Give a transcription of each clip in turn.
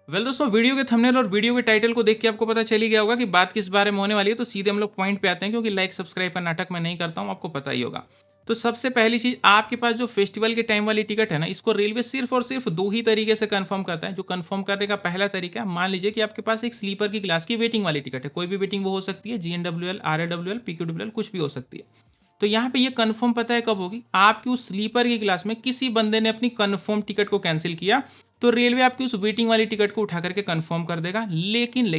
Well दोस्तों, video के thumbnail और वीडियो के टाइटल को देख के आपको पता चल ही गया होगा कि बात किस बारे में होने वाली है। तो सीधे हम लोग पॉइंट पे आते हैं, क्योंकि लाइक सब्सक्राइब का नाटक मैं नहीं करता हूँ, आपको पता ही होगा। तो सबसे पहली चीज, आपके पास जो फेस्टिवल के टाइम वाली टिकट है ना, इसको रेलवे सिर्फ और सिर्फ दो ही तरीके से कंफर्म करता है। जो कंफर्म करने का पहला तरीका है, मान लीजिए कि आपके पास एक स्लीपर की क्लास की वेटिंग वाली टिकट है। कोई भी वेटिंग वो हो सकती है, GNWL, RAWL, PQWL, कुछ भी हो सकती है। तो यहाँ पे ये कंफर्म पता है कब होगी, आपकी उस स्लीपर की क्लास में किसी बंदे ने अपनी कंफर्म टिकट को कैंसिल किया, तो रेलवे आपकी उस वेटिंग वाली टिकट को उठा करके कंफर्म कर देगा। लेकिन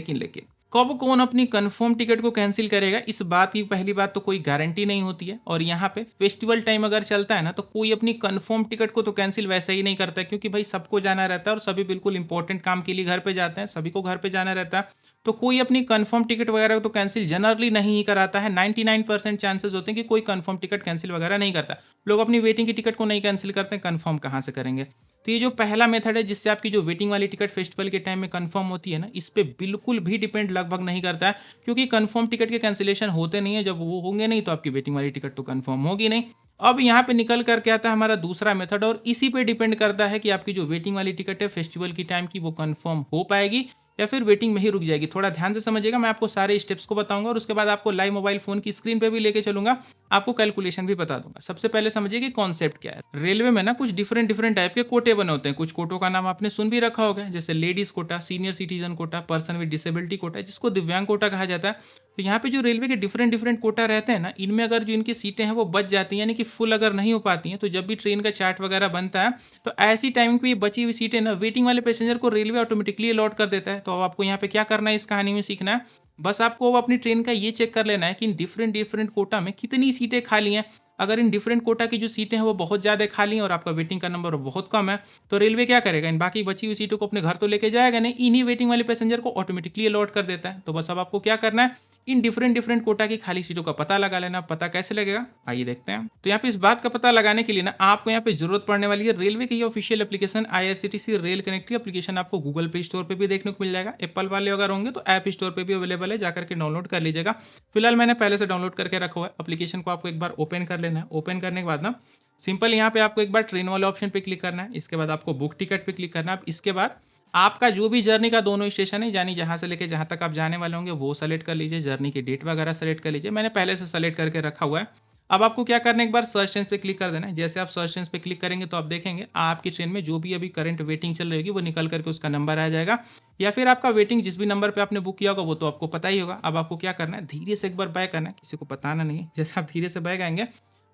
कब कौन अपनी कंफर्म टिकट को कैंसिल करेगा, इस बात की पहली बात तो कोई गारंटी नहीं होती है। और यहाँ पे फेस्टिवल टाइम अगर चलता है ना, तो कोई अपनी कंफर्म टिकट को तो कैंसिल वैसे ही नहीं करता है, क्योंकि भाई सबको जाना रहता है और सभी बिल्कुल इंपॉर्टेंट काम के लिए घर पे जाते हैं, सभी को घर पे जाना रहता है। तो कोई अपनी कंफर्म टिकट वगैरह तो कैंसिल जनरली नहीं ही कराता है। 99% चांसेस होते हैं कि कोई कंफर्म टिकट कैंसिल वगैरह नहीं करता। लोग अपनी वेटिंग की टिकट को नहीं कैंसिल करते, कंफर्म कहाँ से करेंगे। तो ये जो पहला मेथड है, जिससे आपकी जो वेटिंग वाली टिकट फेस्टिवल के टाइम में कंफर्म होती है ना, इस पे बिल्कुल भी डिपेंड लगभग नहीं करता है, क्योंकि कंफर्म टिकट के कैंसिलेशन होते नहीं है। जब वो होंगे नहीं, तो आपकी वेटिंग वाली टिकट तो कंफर्म होगी नहीं। अब यहाँ पे निकल करके आता है हमारा दूसरा मेथड, और इसी पे डिपेंड करता है कि आपकी जो वेटिंग वाली टिकट है फेस्टिवल की टाइम की, वो कंफर्म हो पाएगी या फिर वेटिंग में ही रुक जाएगी। थोड़ा ध्यान से समझिएगा, मैं आपको सारे स्टेप्स को बताऊंगा और उसके बाद आपको लाइव मोबाइल फोन की स्क्रीन पे भी लेके चलूंगा, आपको कैलकुलेशन भी बता दूंगा। सबसे पहले समझिए कि कॉन्सेप्ट क्या है। रेलवे में ना कुछ डिफरेंट डिफरेंट टाइप के कोटे बने होते हैं। कुछ कोटों का नाम आपने सुन भी रखा होगा, जैसे ladies quota, senior citizen quota, person with disability quota, जिसको दिव्यांग कोटा कहा जाता है। तो यहाँ पे जो रेलवे के डिफरेंट डिफरेंट कोटा रहते हैं ना, इनमें अगर जो इनकी सीटें हैं वो बच जाती हैं, यानी कि फुल अगर नहीं हो पाती हैं, तो जब भी ट्रेन का चार्ट वगैरह बनता है, तो ऐसी टाइमिंग पे ये बची हुई सीटें ना वेटिंग वाले पैसेंजर को रेलवे ऑटोमेटिकली अलॉट कर देता है। तो अब आपको यहाँ पे क्या करना है, इस कहानी में सीखना है। बस आपको अब अपनी ट्रेन का ये चेक कर लेना है कि इन डिफरेंट डिफरेंट कोटा में कितनी सीटें खाली हैं। अगर इन डिफरेंट कोटा की जो सीटें हैं वो बहुत ज़्यादा खाली हैं और आपका वेटिंग का नंबर बहुत कम है, तो रेलवे क्या करेगा, इन बाकी बची हुई सीटों को अपने घर तो लेके जाएगा नहीं, इन्हीं वेटिंग वाले पैसेंजर को ऑटोमेटिकली अलॉट कर देता है। तो बस अब आपको क्या करना है, इन डिफरेंट डिफरेंट कोटा की खाली सीटों का पता लगा लेना। पता कैसे लगेगा, आइए देखते हैं। तो यहाँ पे इस बात का पता लगाने के लिए ना, आपको यहाँ पे जरूरत पड़ने वाली है रेलवे की official application IRCTC rail connect की एप्लीकेशन। आपको गूगल प्ले स्टोर पे भी देखने को मिल जाएगा। एप्पल वाले अगर होंगे तो ऐप स्टोर पे भी अवेलेबल है, जाकर के डाउनलोड कर लीजिएगा। फिलहाल मैंने पहले से डाउनलोड करके रखा हुआ है। एप्लीकेशन को आपको एक बार ओपन कर लेना है। ओपन करने के बाद ना, सिंपल यहाँ पे आपको एक बार ट्रेन वाले ऑप्शन पे क्लिक करना है। इसके बाद आपको बुक टिकट पे क्लिक करना है। इसके बाद आपका जो भी जर्नी का दोनों स्टेशन है, यानी जहाँ से लेके जहाँ तक आप जाने वाले होंगे, वो सेलेक्ट कर लीजिए। जर्नी की डेट वगैरह सेलेक्ट कर लीजिए, मैंने पहले से सेलेक्ट करके रखा हुआ है। अब आपको क्या करना है, एक बार सर्च ट्रेन्स पे क्लिक कर देना है। जैसे आप सर्च ट्रेन्स पे क्लिक करेंगे, तो आप देखेंगे आपकी ट्रेन में जो भी अभी करंट वेटिंग चल रही होगी, वो निकल करके उसका नंबर आ जाएगा। या फिर आपका वेटिंग जिस भी नंबर पे आपने बुक किया होगा, वो तो आपको पता ही होगा। अब आपको क्या करना है, धीरे से एक बार बैक करना है, किसी को बताना नहीं है। जैसे आप धीरे से बैक आएंगे,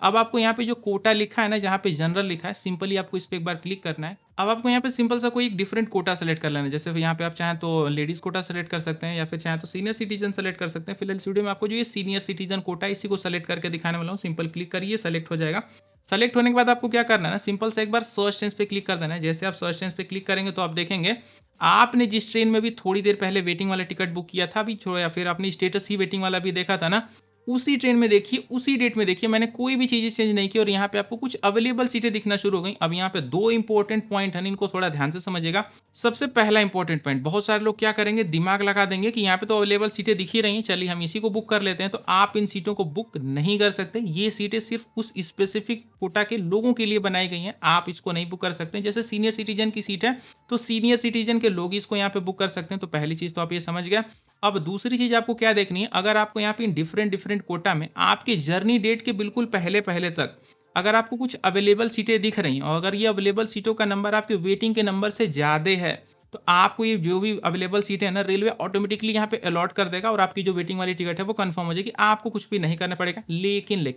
अब आपको यहाँ पे जो कोटा लिखा है ना, जहाँ पे जनरल लिखा है, सिंपली आपको इस पे एक बार क्लिक करना है। अब आपको यहाँ पे सिंपल सा कोई एक डिफरेंट कोटा सेलेक्ट कर लेना है। जैसे यहाँ पे आप चाहें तो लेडीज कोटा सेलेक्ट कर सकते हैं, या फिर चाहें तो सीनियर सिटीजन सेलेक्ट कर सकते हैं। फिलहाल इस वीडियो में आपको जो ये सीनियर सिटीजन कोटा है, इसी को सेलेक्ट करके दिखाने वाला हूँ। सिंपल क्लिक करिए, सेलेक्ट हो जाएगा। सेलेक्ट होने के बाद आपको क्या करना है ना, सिंपल से एक बार सर्च ट्रेन्स पे क्लिक कर देना है। जैसे आप सर्च ट्रेन्स पे क्लिक करेंगे, तो आप देखेंगे आपने जिस ट्रेन में भी थोड़ी देर पहले वेटिंग वाला टिकट बुक किया था, अभी छोड़ो, या फिर आपने स्टेटस ही वेटिंग वाला भी देखा था ना, उसी ट्रेन में देखिए, उसी डेट में देखिए, मैंने कोई भी चीज़ें चेंज नहीं की और यहाँ पे आपको कुछ अवेलेबल सीटें दिखना शुरू हो गई। अब यहाँ पे दो इंपॉर्टेंट पॉइंट हैं, इनको थोड़ा ध्यान से समझिएगा। सबसे पहला इंपॉर्टेंट पॉइंट, बहुत सारे लोग क्या करेंगे, दिमाग लगा देंगे कि यहाँ पे तो अवेलेबल सीटें दिख ही रही हैं, चलिए हम इसी को बुक कर लेते हैं। तो आप इन सीटों को बुक नहीं कर सकते। ये सीटें सिर्फ उस स्पेसिफिक कोटा के लोगों के लिए बनाई गई हैं, आप इसको नहीं बुक कर सकते। जैसे सीनियर सिटीजन की सीट है, तो सीनियर सिटीजन के लोग इसको यहाँ पे बुक कर सकते हैं। तो पहली चीज़ तो आप ये समझ गए। अब दूसरी चीज आपको क्या देखनी है, अगर आपको यहाँ पे डिफरेंट डिफरेंट कोटा में आपके जर्नी डेट के बिल्कुल पहले पहले तक अगर आपको कुछ अवेलेबल सीटें दिख रही हैं, और अगर ये अवेलेबल सीटों का नंबर आपके वेटिंग के नंबर से ज़्यादा है, तो आपको ये जो भी अवेलेबल सीटें हैं ना, रेलवे ऑटोमेटिकली यहाँ पे अलॉट कर देगा और आपकी जो वेटिंग वाली टिकट है वो कंफर्म हो जाएगी। आपको कुछ भी नहीं करना पड़ेगा। लेकिन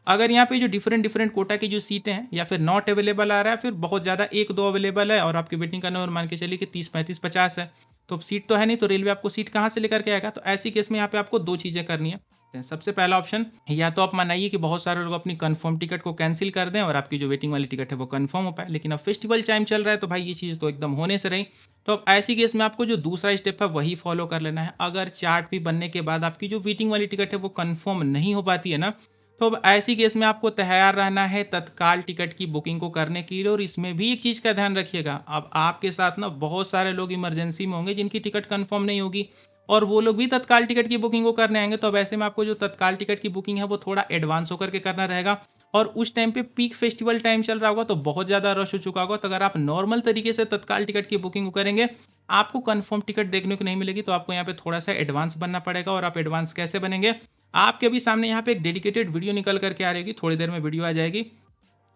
अगर यहाँ पे जो डिफरेंट डिफरेंट कोटा की जो सीटें हैं, या फिर नॉट अवेलेबल आ रहा है, फिर बहुत ज़्यादा एक दो अवेलेबल है, और आपकी वेटिंग का नंबर मान के चलिए कि 30, 35, 50 है, तो सीट तो है नहीं, तो रेलवे आपको सीट कहाँ से लेकर के आएगा। तो ऐसी केस में यहाँ पे आपको दो चीज़ें करनी है। सबसे पहला ऑप्शन, या तो आप मनाइए कि बहुत सारे लोग अपनी कंफर्म टिकट को कैंसिल कर दें और आपकी जो वेटिंग वाली टिकट है वो कंफर्म हो पाए। लेकिन अब फेस्टिवल टाइम चल रहा है, तो भाई ये चीज़ तो एकदम होने से रही। तो अब ऐसी केस में आपको जो दूसरा स्टेप है वही फॉलो कर लेना है। अगर चार्ट भी बनने के बाद आपकी जो वेटिंग वाली टिकट है वो कंफर्म नहीं हो पाती है ना, तो अब ऐसी केस में आपको तैयार रहना है तत्काल टिकट की बुकिंग को करने के लिए। और इसमें भी एक चीज़ का ध्यान रखिएगा, अब आपके साथ ना बहुत सारे लोग इमरजेंसी में होंगे जिनकी टिकट कंफर्म नहीं होगी, और वो लोग भी तत्काल टिकट की बुकिंग को करने आएंगे। तो अब ऐसे में आपको जो तत्काल टिकट की बुकिंग है वो थोड़ा एडवांस होकर के करना रहेगा। और उस टाइम पे पीक फेस्टिवल टाइम चल रहा होगा, तो बहुत ज़्यादा रश हो चुका होगा। तो अगर आप नॉर्मल तरीके से तत्काल टिकट की बुकिंग करेंगे, आपको कन्फर्म टिकट देखने को नहीं मिलेगी, तो आपको यहाँ पे थोड़ा सा एडवांस बनना पड़ेगा। और आप एडवांस कैसे बनेंगे, आपके अभी सामने यहाँ पे एक डेडिकेटेड वीडियो निकल करके आ रही होगी, थोड़ी देर में वीडियो आ जाएगी।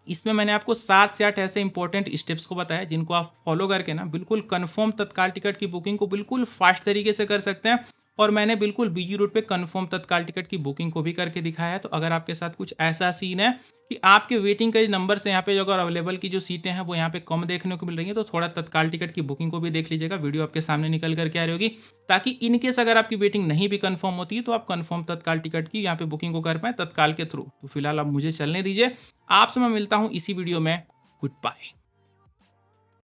इसमें मैंने आपको 7 से 8 ऐसे इंपॉर्टेंट स्टेप्स को बताया जिनको आप फॉलो करके ना बिल्कुल कंफर्म तत्काल टिकट की बुकिंग को बिल्कुल फास्ट तरीके से कर सकते हैं। और मैंने बिल्कुल बीजी रूट पे कंफर्म तत्काल टिकट की बुकिंग को भी करके दिखाया है। तो अगर आपके साथ कुछ ऐसा सीन है कि आपके वेटिंग के नंबर से यहाँ पे जो अगर अवेलेबल की जो सीटें हैं वो यहाँ पे कम देखने को मिल रही हैं, तो थोड़ा तत्काल टिकट की बुकिंग को भी देख लीजिएगा। वीडियो आपके सामने निकल करके आ रही होगी, ताकि इनकेस अगर आपकी वेटिंग नहीं भी कंफर्म होती है तो आप कंफर्म तत्काल टिकट की यहाँ पे बुकिंग को कर पाए तत्काल के थ्रू। तो फिलहाल आप मुझे चलने दीजिए, आपसे मैं मिलता हूँ इसी वीडियो में। Good bye.